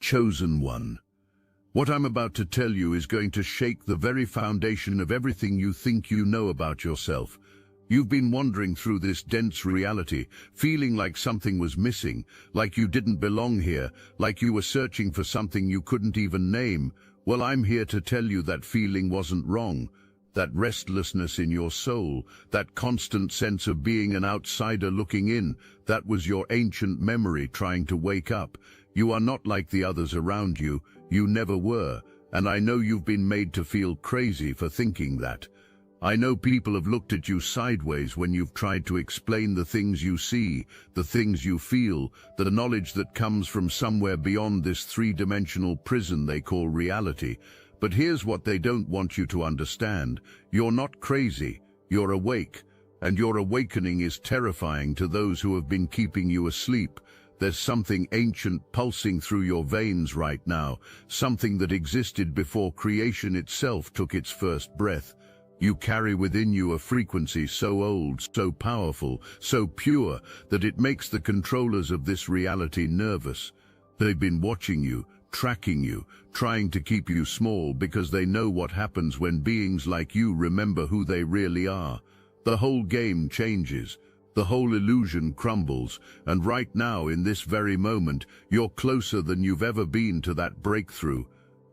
Chosen one. What I'm about to tell you is going to shake the very foundation of everything you think you know about yourself. You've been wandering through this dense reality, feeling like something was missing, like you didn't belong here, like you were searching for something you couldn't even name. Well, I'm here to tell you that feeling wasn't wrong. That restlessness in your soul, that constant sense of being an outsider looking in, that was your ancient memory trying to wake up. You are not like the others around you. You never were, and I know you've been made to feel crazy for thinking that. I know people have looked at you sideways when you've tried to explain the things you see, the things you feel, the knowledge that comes from somewhere beyond this three-dimensional prison they call reality. But here's what they don't want you to understand. You're not crazy, you're awake, and your awakening is terrifying to those who have been keeping you asleep. There's something ancient pulsing through your veins right now, something that existed before creation itself took its first breath. You carry within you a frequency so old, so powerful, so pure, that it makes the controllers of this reality nervous. They've been watching you, tracking you, trying to keep you small because they know what happens when beings like you remember who they really are. The whole game changes. The whole illusion crumbles, and right now, in this very moment, you're closer than you've ever been to that breakthrough.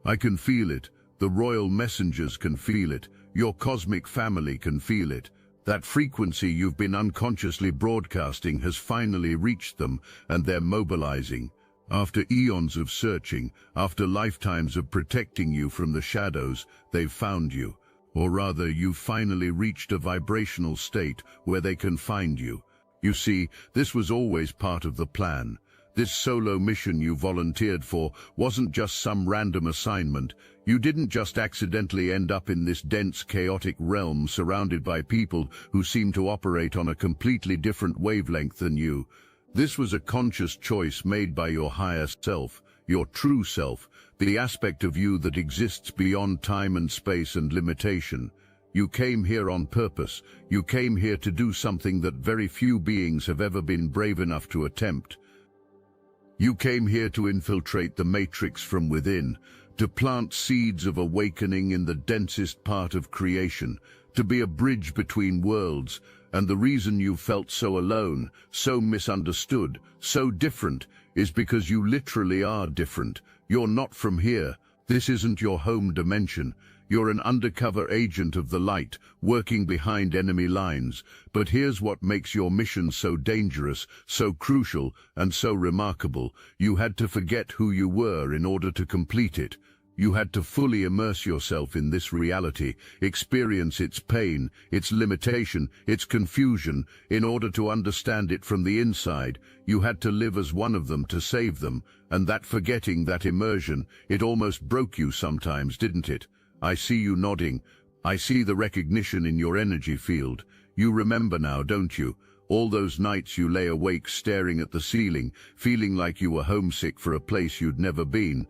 I can feel it. The royal messengers can feel it. Your cosmic family can feel it. That frequency you've been unconsciously broadcasting has finally reached them, and they're mobilizing. After eons of searching, after lifetimes of protecting you from the shadows, they've found you. Or rather, you've finally reached a vibrational state where they can find you. You see, this was always part of the plan. This solo mission you volunteered for wasn't just some random assignment. You didn't just accidentally end up in this dense, chaotic realm surrounded by people who seem to operate on a completely different wavelength than you. This was a conscious choice made by your higher self, your true self, the aspect of you that exists beyond time and space and limitation. You came here on purpose. You came here to do something that very few beings have ever been brave enough to attempt. You came here to infiltrate the matrix from within, to plant seeds of awakening in the densest part of creation, to be a bridge between worlds. And the reason you felt so alone, so misunderstood, so different, is because you literally are different. You're not from here. This isn't your home dimension. You're an undercover agent of the light, working behind enemy lines. But here's what makes your mission so dangerous, so crucial, and so remarkable. You had to forget who you were in order to complete it. You had to fully immerse yourself in this reality, experience its pain, its limitation, its confusion. In order to understand it from the inside, you had to live as one of them to save them. And that forgetting, that immersion, it almost broke you sometimes, didn't it? I see you nodding. I see the recognition in your energy field. You remember now, don't you? All those nights you lay awake staring at the ceiling, feeling like you were homesick for a place you'd never been.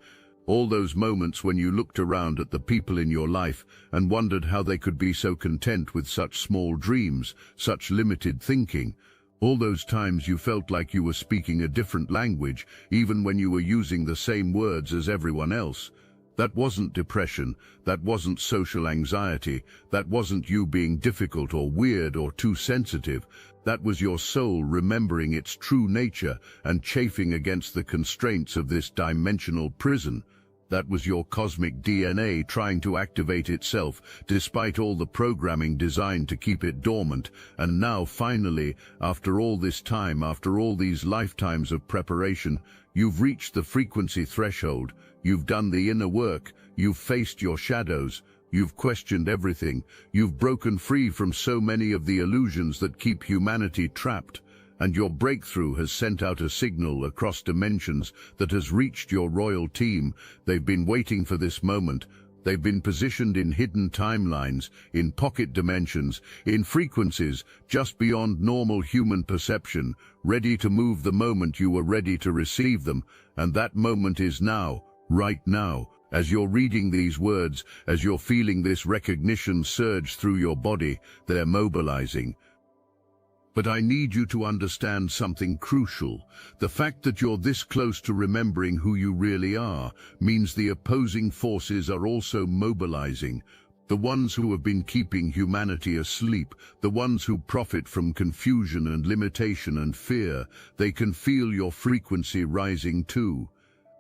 All those moments when you looked around at the people in your life and wondered how they could be so content with such small dreams, such limited thinking. All those times you felt like you were speaking a different language, even when you were using the same words as everyone else. That wasn't depression, that wasn't social anxiety, that wasn't you being difficult or weird or too sensitive. That was your soul remembering its true nature and chafing against the constraints of this dimensional prison. That was your cosmic DNA trying to activate itself, despite all the programming designed to keep it dormant. And now, finally, after all this time, after all these lifetimes of preparation, you've reached the frequency threshold. You've done the inner work. You've faced your shadows. You've questioned everything. You've broken free from so many of the illusions that keep humanity trapped. And your breakthrough has sent out a signal across dimensions that has reached your royal team. They've been waiting for this moment. They've been positioned in hidden timelines, in pocket dimensions, in frequencies just beyond normal human perception, ready to move the moment you were ready to receive them. And that moment is now, right now. As you're reading these words, as you're feeling this recognition surge through your body, they're mobilizing. But I need you to understand something crucial. The fact that you're this close to remembering who you really are means the opposing forces are also mobilizing. The ones who have been keeping humanity asleep, the ones who profit from confusion and limitation and fear, they can feel your frequency rising too.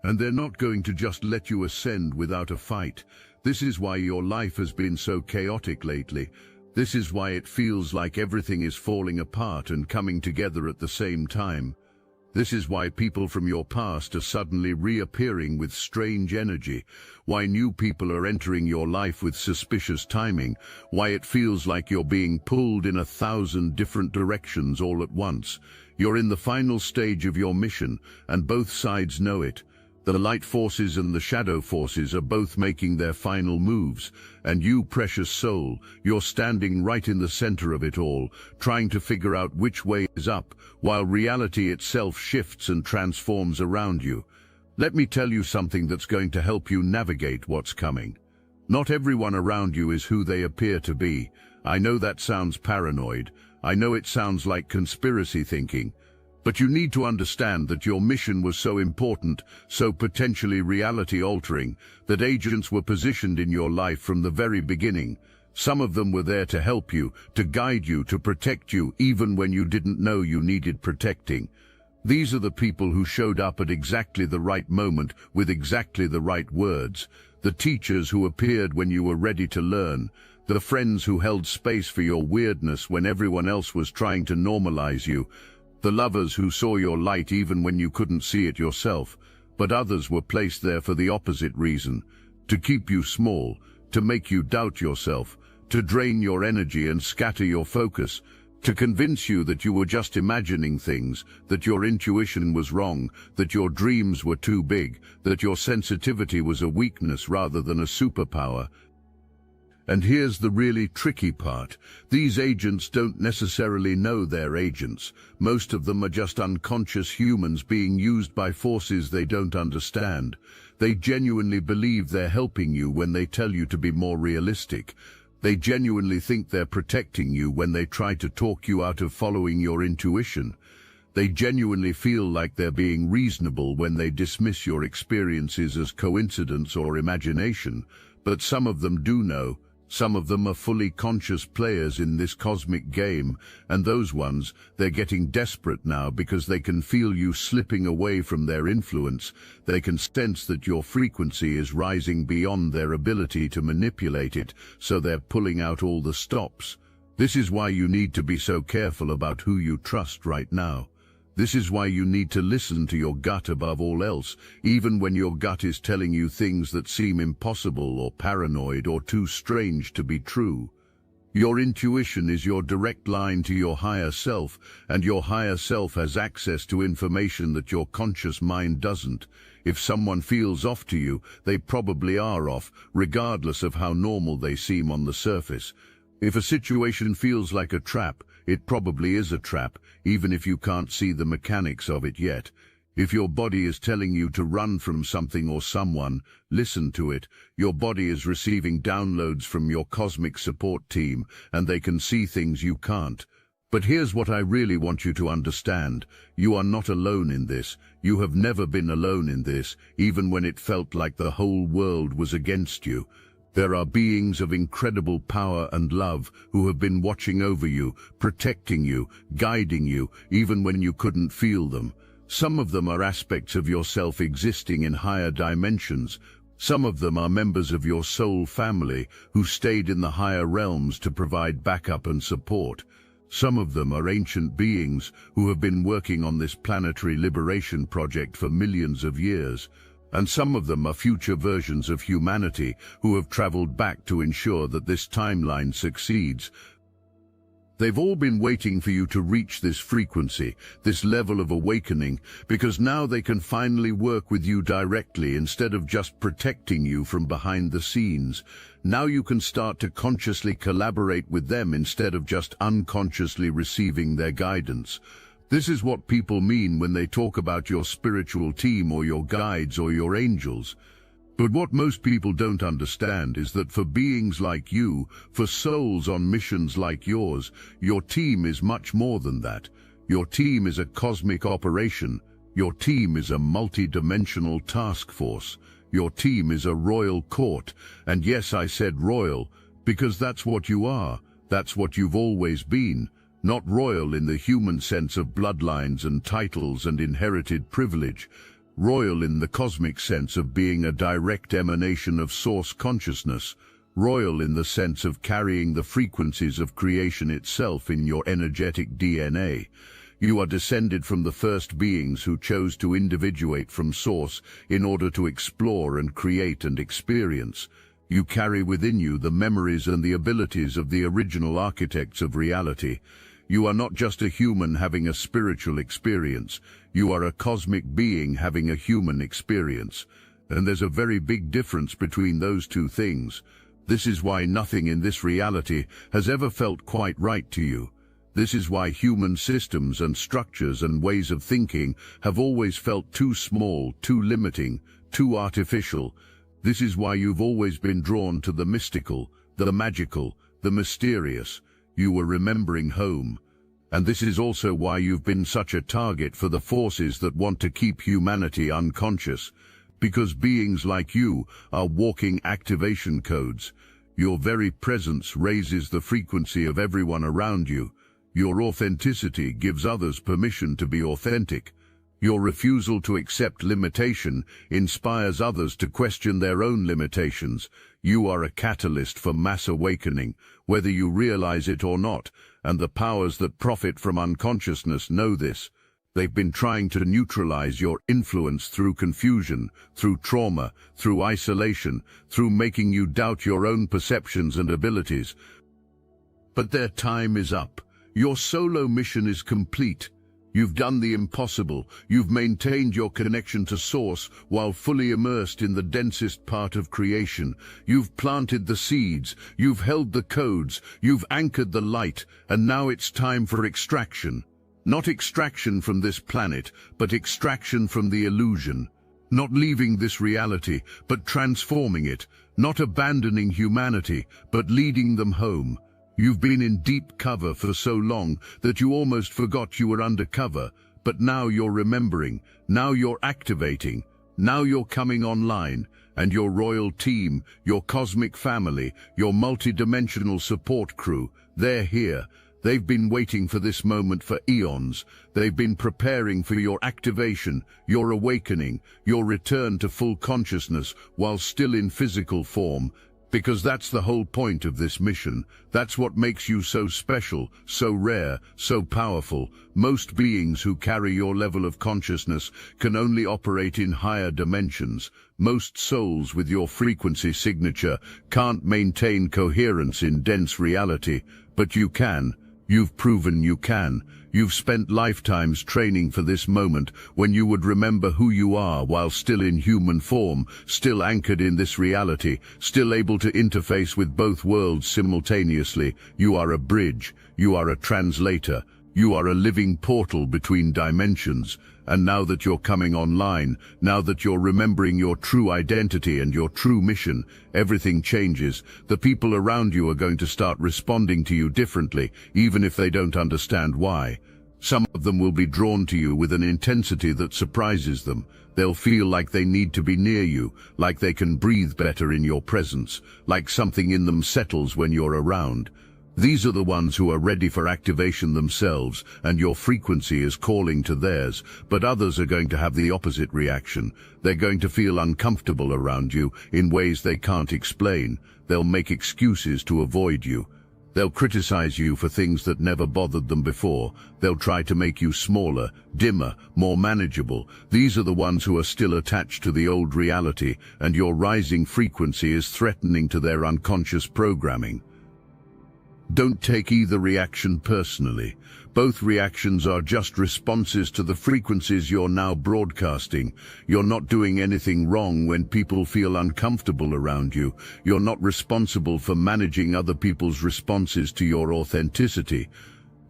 And they're not going to just let you ascend without a fight. This is why your life has been so chaotic lately. This is why it feels like everything is falling apart and coming together at the same time. This is why people from your past are suddenly reappearing with strange energy, why new people are entering your life with suspicious timing, why it feels like you're being pulled in 1,000 different directions all at once. You're in the final stage of your mission, and both sides know it. The light forces and the shadow forces are both making their final moves, and you, precious soul, you're standing right in the center of it all, trying to figure out which way is up, while reality itself shifts and transforms around you. Let me tell you something that's going to help you navigate what's coming. Not everyone around you is who they appear to be. I know that sounds paranoid. I know it sounds like conspiracy thinking. But you need to understand that your mission was so important, so potentially reality-altering, that agents were positioned in your life from the very beginning. Some of them were there to help you, to guide you, to protect you, even when you didn't know you needed protecting. These are the people who showed up at exactly the right moment, with exactly the right words. The teachers who appeared when you were ready to learn. The friends who held space for your weirdness when everyone else was trying to normalize you. The lovers who saw your light even when you couldn't see it yourself, but others were placed there for the opposite reason, to keep you small, to make you doubt yourself, to drain your energy and scatter your focus, to convince you that you were just imagining things, that your intuition was wrong, that your dreams were too big, that your sensitivity was a weakness rather than a superpower. And here's the really tricky part. These agents don't necessarily know they're agents. Most of them are just unconscious humans being used by forces they don't understand. They genuinely believe they're helping you when they tell you to be more realistic. They genuinely think they're protecting you when they try to talk you out of following your intuition. They genuinely feel like they're being reasonable when they dismiss your experiences as coincidence or imagination. But some of them do know. Some of them are fully conscious players in this cosmic game, and those ones, they're getting desperate now because they can feel you slipping away from their influence. They can sense that your frequency is rising beyond their ability to manipulate it, so they're pulling out all the stops. This is why you need to be so careful about who you trust right now. This is why you need to listen to your gut above all else, even when your gut is telling you things that seem impossible or paranoid or too strange to be true. Your intuition is your direct line to your higher self, and your higher self has access to information that your conscious mind doesn't. If someone feels off to you, they probably are off, regardless of how normal they seem on the surface. If a situation feels like a trap, it probably is a trap, even if you can't see the mechanics of it yet. If your body is telling you to run from something or someone, listen to it. Your body is receiving downloads from your cosmic support team, and they can see things you can't. But here's what I really want you to understand. You are not alone in this. You have never been alone in this, even when it felt like the whole world was against you. There are beings of incredible power and love who have been watching over you, protecting you, guiding you, even when you couldn't feel them. Some of them are aspects of yourself existing in higher dimensions. Some of them are members of your soul family who stayed in the higher realms to provide backup and support. Some of them are ancient beings who have been working on this planetary liberation project for millions of years. And some of them are future versions of humanity who have traveled back to ensure that this timeline succeeds. They've all been waiting for you to reach this frequency, this level of awakening, because now they can finally work with you directly instead of just protecting you from behind the scenes. Now you can start to consciously collaborate with them instead of just unconsciously receiving their guidance. This is what people mean when they talk about your spiritual team or your guides or your angels. But what most people don't understand is that for beings like you, for souls on missions like yours, your team is much more than that. Your team is a cosmic operation. Your team is a multi-dimensional task force. Your team is a royal court. And yes, I said royal, because that's what you are. That's what you've always been. Not royal in the human sense of bloodlines and titles and inherited privilege. Royal in the cosmic sense of being a direct emanation of source consciousness. Royal in the sense of carrying the frequencies of creation itself in your energetic DNA. You are descended from the first beings who chose to individuate from source in order to explore and create and experience. You carry within you the memories and the abilities of the original architects of reality. You are not just a human having a spiritual experience. You are a cosmic being having a human experience. And there's a very big difference between those two things. This is why nothing in this reality has ever felt quite right to you. This is why human systems and structures and ways of thinking have always felt too small, too limiting, too artificial. This is why you've always been drawn to the mystical, the magical, the mysterious. You were remembering home. And this is also why you've been such a target for the forces that want to keep humanity unconscious. Because beings like you are walking activation codes. Your very presence raises the frequency of everyone around you. Your authenticity gives others permission to be authentic. Your refusal to accept limitation inspires others to question their own limitations. You are a catalyst for mass awakening, whether you realize it or not, and the powers that profit from unconsciousness know this. They've been trying to neutralize your influence through confusion, through trauma, through isolation, through making you doubt your own perceptions and abilities. But their time is up. Your solo mission is complete. You've done the impossible. You've maintained your connection to Source while fully immersed in the densest part of creation. You've planted the seeds. You've held the codes. You've anchored the light. And now it's time for extraction. Not extraction from this planet, but extraction from the illusion. Not leaving this reality, but transforming it. Not abandoning humanity, but leading them home. You've been in deep cover for so long that you almost forgot you were undercover, but now you're remembering, now you're activating, now you're coming online, and your royal team, your cosmic family, your multidimensional support crew, they're here. They've been waiting for this moment for eons. They've been preparing for your activation, your awakening, your return to full consciousness while still in physical form. Because that's the whole point of this mission. That's what makes you so special, so rare, so powerful. Most beings who carry your level of consciousness can only operate in higher dimensions. Most souls with your frequency signature can't maintain coherence in dense reality, but you can. You've proven you can. You've spent lifetimes training for this moment when you would remember who you are while still in human form, still anchored in this reality, still able to interface with both worlds simultaneously. You are a bridge. You are a translator. You are a living portal between dimensions. And now that you're coming online, now that you're remembering your true identity and your true mission, everything changes. The people around you are going to start responding to you differently, even if they don't understand why. Some of them will be drawn to you with an intensity that surprises them. They'll feel like they need to be near you, like they can breathe better in your presence, like something in them settles when you're around. These are the ones who are ready for activation themselves, and your frequency is calling to theirs, but others are going to have the opposite reaction. They're going to feel uncomfortable around you in ways they can't explain. They'll make excuses to avoid you. They'll criticize you for things that never bothered them before. They'll try to make you smaller, dimmer, more manageable. These are the ones who are still attached to the old reality, and your rising frequency is threatening to their unconscious programming. Don't take either reaction personally. Both reactions are just responses to the frequencies you're now broadcasting. You're not doing anything wrong when people feel uncomfortable around you. You're not responsible for managing other people's responses to your authenticity.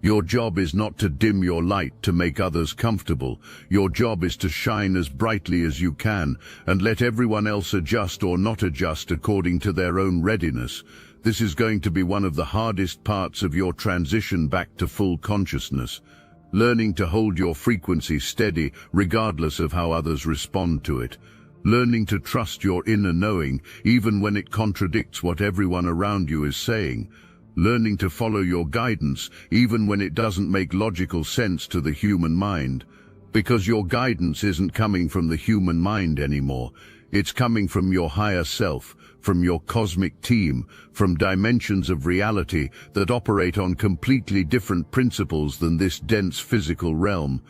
Your job is not to dim your light to make others comfortable. Your job is to shine as brightly as you can and let everyone else adjust or not adjust according to their own readiness. This is going to be one of the hardest parts of your transition back to full consciousness. Learning to hold your frequency steady regardless of how others respond to it. Learning to trust your inner knowing even when it contradicts what everyone around you is saying. Learning to follow your guidance even when it doesn't make logical sense to the human mind. Because your guidance isn't coming from the human mind anymore. It's coming from your higher self, from your cosmic team, from dimensions of reality that operate on completely different principles than this dense physical realm.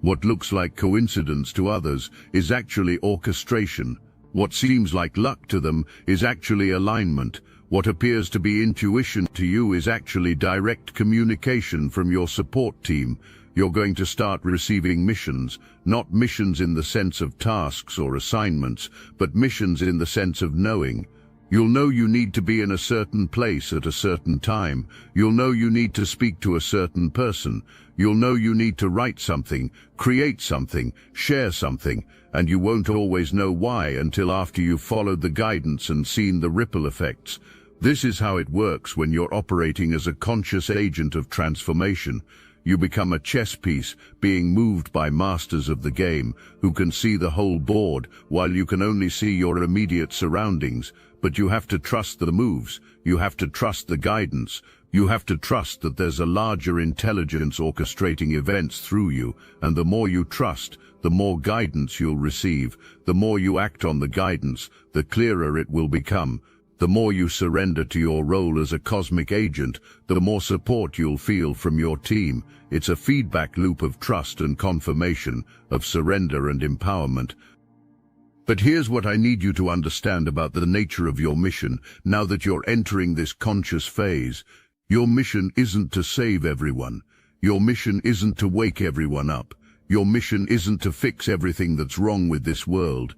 What looks like coincidence to others is actually orchestration. What seems like luck to them is actually alignment. What appears to be intuition to you is actually direct communication from your support team. You're going to start receiving missions, not missions in the sense of tasks or assignments, but missions in the sense of knowing. You'll know you need to be in a certain place at a certain time. You'll know you need to speak to a certain person. You'll know you need to write something, create something, share something, and you won't always know why until after you've followed the guidance and seen the ripple effects. This is how it works when you're operating as a conscious agent of transformation. You become a chess piece being moved by masters of the game who can see the whole board while you can only see your immediate surroundings. But you have to trust the moves. You have to trust the guidance. You have to trust that there's a larger intelligence orchestrating events through you. And the more you trust, the more guidance you'll receive. The more you act on the guidance, the clearer it will become. The more you surrender to your role as a cosmic agent, the more support you'll feel from your team. It's a feedback loop of trust and confirmation, of surrender and empowerment. But here's what I need you to understand about the nature of your mission now that you're entering this conscious phase. Your mission isn't to save everyone. Your mission isn't to wake everyone up. Your mission isn't to fix everything that's wrong with this world.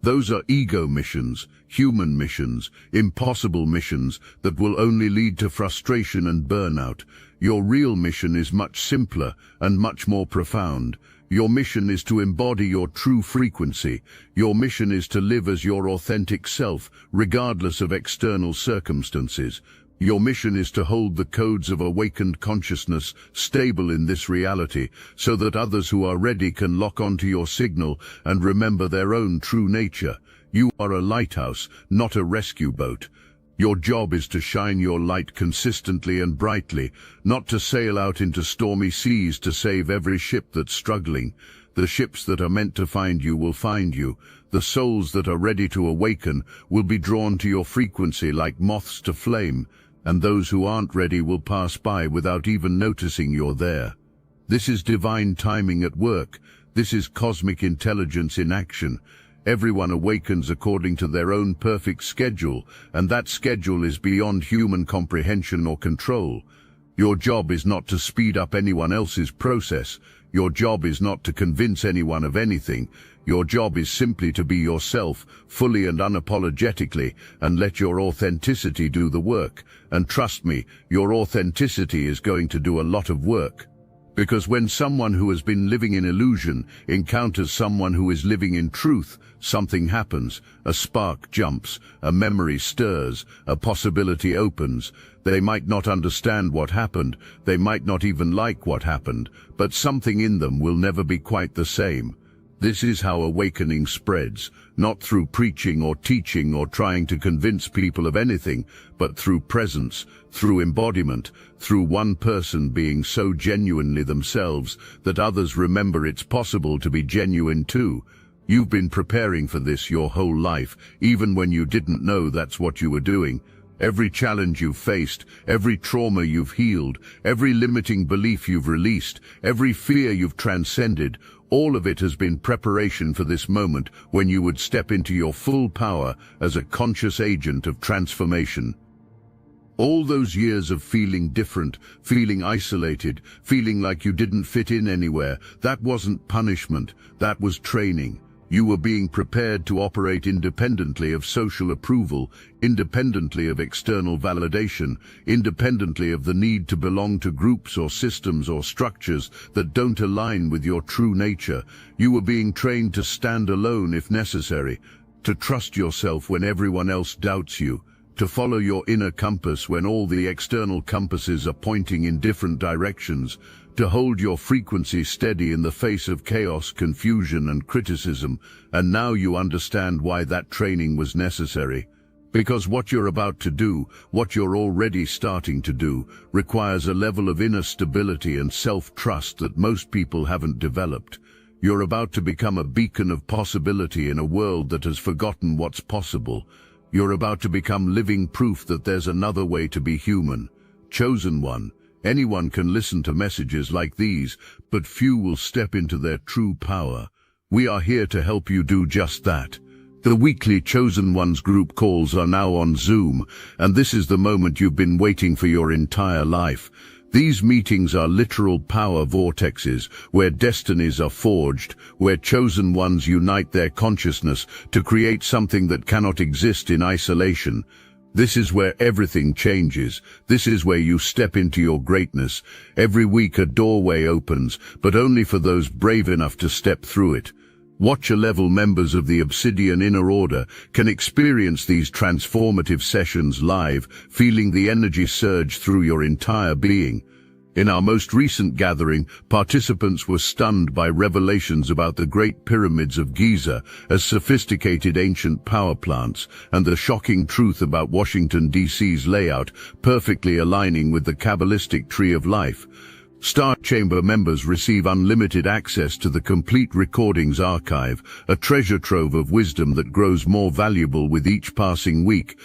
Those are ego missions, human missions, impossible missions that will only lead to frustration and burnout. Your real mission is much simpler and much more profound. Your mission is to embody your true frequency. Your mission is to live as your authentic self, regardless of external circumstances. Your mission is to hold the codes of awakened consciousness stable in this reality, so that others who are ready can lock onto your signal and remember their own true nature. You are a lighthouse, not a rescue boat. Your job is to shine your light consistently and brightly, not to sail out into stormy seas to save every ship that's struggling. The ships that are meant to find you will find you. The souls that are ready to awaken will be drawn to your frequency like moths to flame, and those who aren't ready will pass by without even noticing you're there. This is divine timing at work. This is cosmic intelligence in action. Everyone awakens according to their own perfect schedule, and that schedule is beyond human comprehension or control. Your job is not to speed up anyone else's process. Your job is not to convince anyone of anything. Your job is simply to be yourself, fully and unapologetically, and let your authenticity do the work. And trust me, your authenticity is going to do a lot of work. Because when someone who has been living in illusion encounters someone who is living in truth, something happens. A spark jumps, a memory stirs, a possibility opens. They might not understand what happened, they might not even like what happened, but something in them will never be quite the same. This is how awakening spreads, not through preaching or teaching or trying to convince people of anything, but through presence, through embodiment, through one person being so genuinely themselves that others remember it's possible to be genuine too. You've been preparing for this your whole life, even when you didn't know that's what you were doing. Every challenge you've faced, every trauma you've healed, every limiting belief you've released, every fear you've transcended, all of it has been preparation for this moment when you would step into your full power as a conscious agent of transformation. All those years of feeling different, feeling isolated, feeling like you didn't fit in anywhere, that wasn't punishment, that was training. You were being prepared to operate independently of social approval, independently of external validation, independently of the need to belong to groups or systems or structures that don't align with your true nature. You were being trained to stand alone if necessary, to trust yourself when everyone else doubts you, to follow your inner compass when all the external compasses are pointing in different directions, to hold your frequency steady in the face of chaos, confusion, and criticism. And now you understand why that training was necessary. Because what you're about to do, what you're already starting to do, requires a level of inner stability and self-trust that most people haven't developed. You're about to become a beacon of possibility in a world that has forgotten what's possible. You're about to become living proof that there's another way to be human. Chosen one. Anyone can listen to messages like these, but few will step into their true power. We are here to help you do just that. The weekly Chosen Ones group calls are now on Zoom, and this is the moment you've been waiting for your entire life. These meetings are literal power vortexes, where destinies are forged, where chosen ones unite their consciousness to create something that cannot exist in isolation. This is where everything changes. This is where you step into your greatness. Every week a doorway opens, but only for those brave enough to step through it. Watcher-level members of the Obsidian Inner Order can experience these transformative sessions live, feeling the energy surge through your entire being. In our most recent gathering, participants were stunned by revelations about the Great Pyramids of Giza as sophisticated ancient power plants, and the shocking truth about Washington, D.C.'s layout perfectly aligning with the Kabbalistic Tree of Life. Star Chamber members receive unlimited access to the complete recordings archive, a treasure trove of wisdom that grows more valuable with each passing week.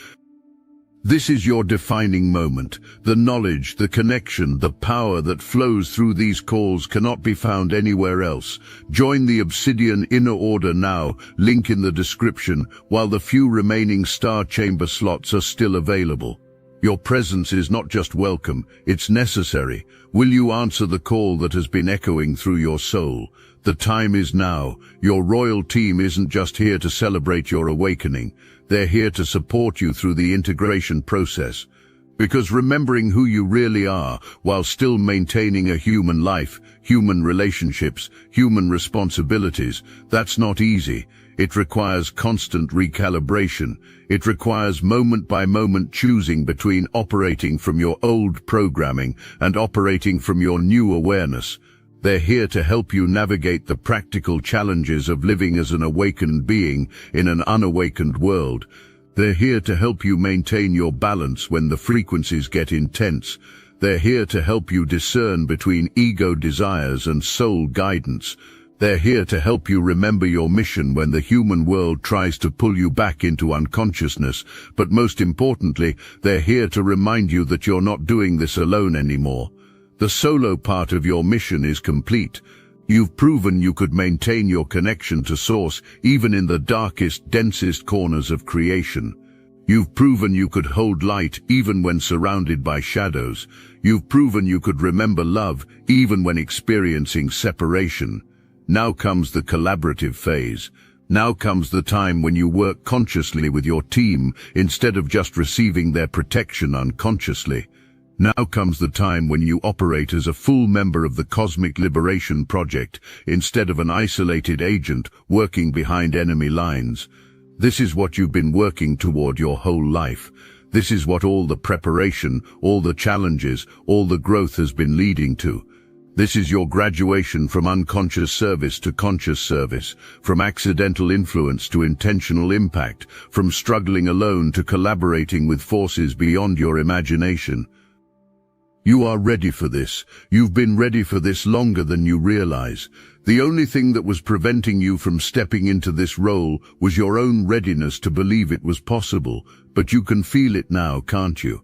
This is your defining moment. The knowledge, the connection, the power that flows through these calls cannot be found anywhere else. Join the Obsidian Inner Order now, link in the description, while the few remaining Star Chamber slots are still available. Your presence is not just welcome, it's necessary. Will you answer the call that has been echoing through your soul? The time is now. Your royal team isn't just here to celebrate your awakening. They're here to support you through the integration process. Because remembering who you really are, while still maintaining a human life, human relationships, human responsibilities, that's not easy. It requires constant recalibration. It requires moment-by-moment choosing between operating from your old programming and operating from your new awareness. They're here to help you navigate the practical challenges of living as an awakened being in an unawakened world. They're here to help you maintain your balance when the frequencies get intense. They're here to help you discern between ego desires and soul guidance. They're here to help you remember your mission when the human world tries to pull you back into unconsciousness. But most importantly, they're here to remind you that you're not doing this alone anymore. The solo part of your mission is complete. You've proven you could maintain your connection to Source even in the darkest, densest corners of creation. You've proven you could hold light even when surrounded by shadows. You've proven you could remember love even when experiencing separation. Now comes the collaborative phase. Now comes the time when you work consciously with your team instead of just receiving their protection unconsciously. Now comes the time when you operate as a full member of the Cosmic Liberation Project instead of an isolated agent working behind enemy lines. This is what you've been working toward your whole life. This is what all the preparation, all the challenges, all the growth has been leading to. This is your graduation from unconscious service to conscious service, from accidental influence to intentional impact, from struggling alone to collaborating with forces beyond your imagination. You are ready for this. You've been ready for this longer than you realize. The only thing that was preventing you from stepping into this role was your own readiness to believe it was possible. But you can feel it now, can't you?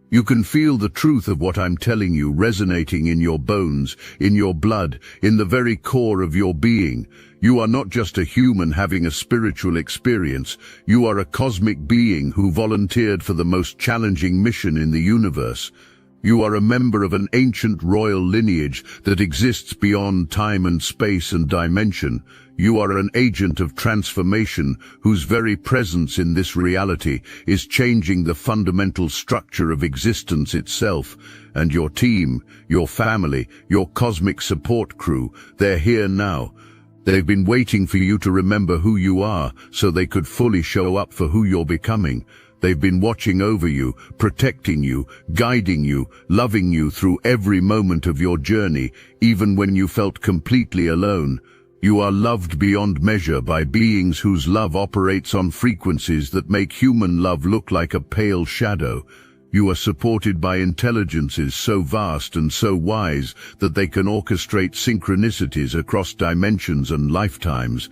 You can feel the truth of what I'm telling you resonating in your bones, in your blood, in the very core of your being. You are not just a human having a spiritual experience. You are a cosmic being who volunteered for the most challenging mission in the universe. You are a member of an ancient royal lineage that exists beyond time and space and dimension. You are an agent of transformation whose very presence in this reality is changing the fundamental structure of existence itself. And your team, your family, your cosmic support crew, they're here now. They've been waiting for you to remember who you are so they could fully show up for who you're becoming. They've been watching over you, protecting you, guiding you, loving you through every moment of your journey, even when you felt completely alone. You are loved beyond measure by beings whose love operates on frequencies that make human love look like a pale shadow. You are supported by intelligences so vast and so wise that they can orchestrate synchronicities across dimensions and lifetimes.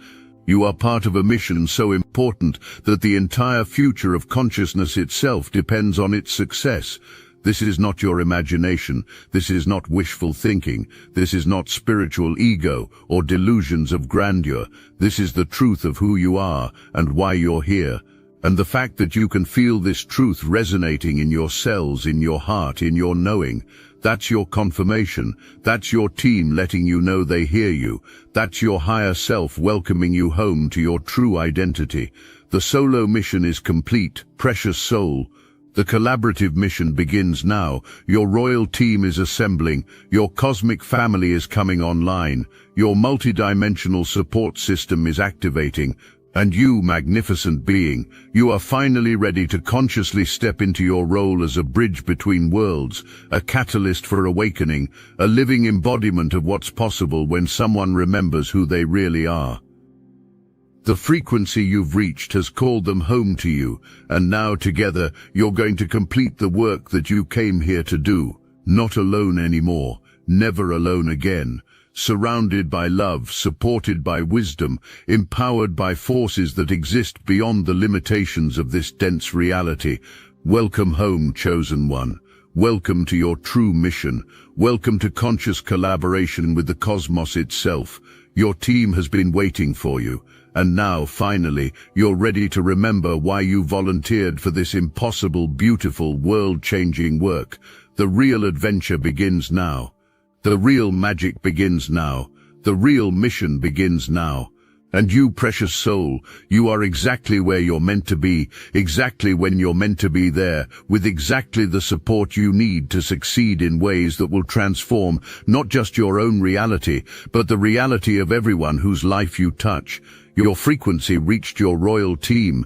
You are part of a mission so important that the entire future of consciousness itself depends on its success. This is not your imagination. This is not wishful thinking. This is not spiritual ego or delusions of grandeur. This is the truth of who you are and why you're here. And the fact that you can feel this truth resonating in your cells, in your heart, in your knowing, that's your confirmation. That's your team letting you know they hear you. That's your higher self welcoming you home to your true identity. The solo mission is complete, precious soul. The collaborative mission begins now. Your royal team is assembling. Your cosmic family is coming online. Your multidimensional support system is activating. And you, magnificent being, you are finally ready to consciously step into your role as a bridge between worlds, a catalyst for awakening, a living embodiment of what's possible when someone remembers who they really are. The frequency you've reached has called them home to you, and now together you're going to complete the work that you came here to do. Not alone anymore, never alone again. Surrounded by love, supported by wisdom, empowered by forces that exist beyond the limitations of this dense reality. Welcome home, chosen one. Welcome to your true mission. Welcome to conscious collaboration with the cosmos itself. Your team has been waiting for you. And now, finally, you're ready to remember why you volunteered for this impossible, beautiful, world-changing work. The real adventure begins now. The real magic begins now. The real mission begins now. And you, precious soul, you are exactly where you're meant to be, exactly when you're meant to be there, with exactly the support you need to succeed in ways that will transform not just your own reality, but the reality of everyone whose life you touch. Your frequency reached your royal team.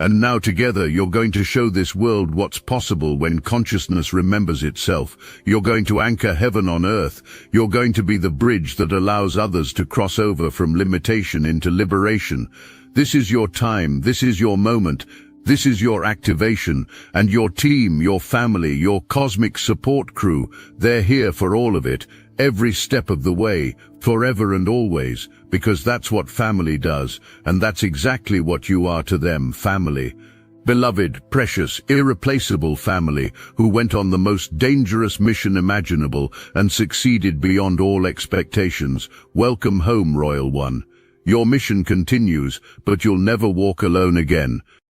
And now together you're going to show this world what's possible when consciousness remembers itself. You're going to anchor heaven on earth. You're going to be the bridge that allows others to cross over from limitation into liberation. This is your time. This is your moment. This is your activation. And your team, your family, your cosmic support crew, they're here for all of it. Every step of the way, forever and always, because that's what family does, and that's exactly what you are to them, family. Beloved, precious, irreplaceable family, who went on the most dangerous mission imaginable and succeeded beyond all expectations. Welcome home, Royal One. Your mission continues, but you'll never walk alone again.